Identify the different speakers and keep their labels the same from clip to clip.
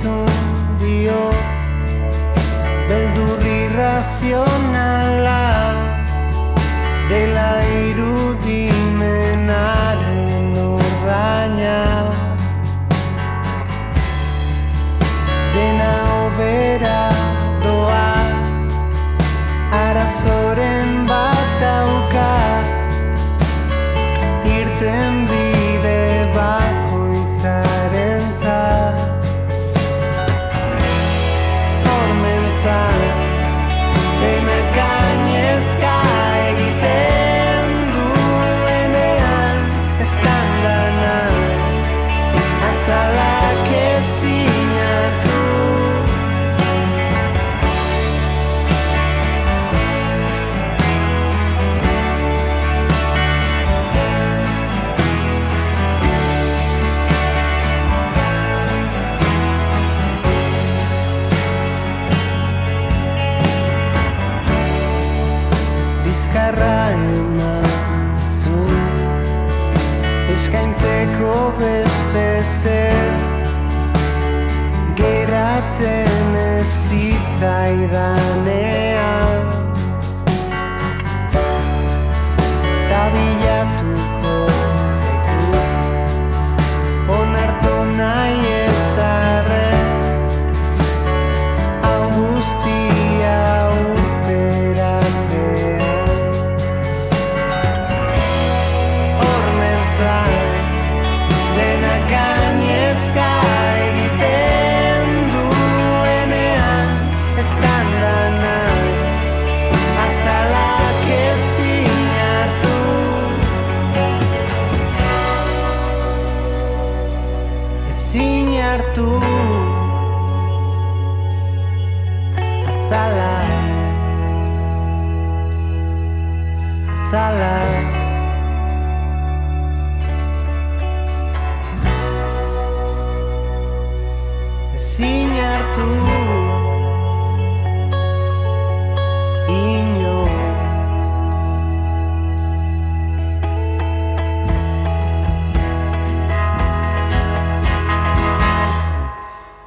Speaker 1: entzun dio beldur irrazionala dela irudimenaren ordaina. Dena hobera doa, arazoren bat dauka, irten bide bakoitzarentzat. Hormen zan, dena gainezka egiten duenean, estan dana, azalak ezinatu. Bizkarra eman zuen eskaintzeko beste zer geratzen ez zitzaidanean ta bilatuko zaitu onartu nahi ezarren hau guztia urperatzea. Dena gainezka egiten duenean, estan dana, azalak ezinatu. Ezin hartu azalak, azalak. Ezin hartu inoiz.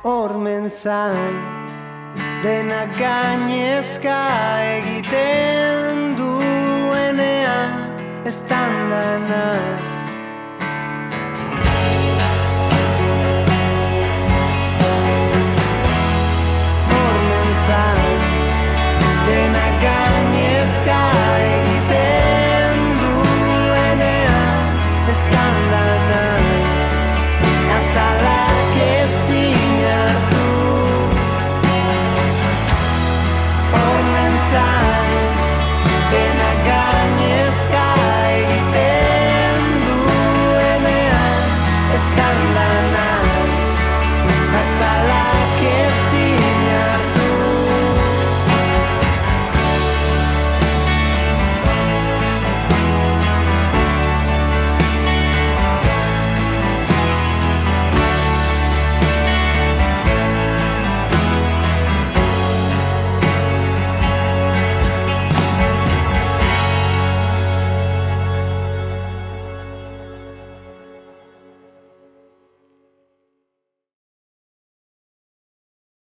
Speaker 1: Hormen zain, dena gainezka egiten duenean, estan dana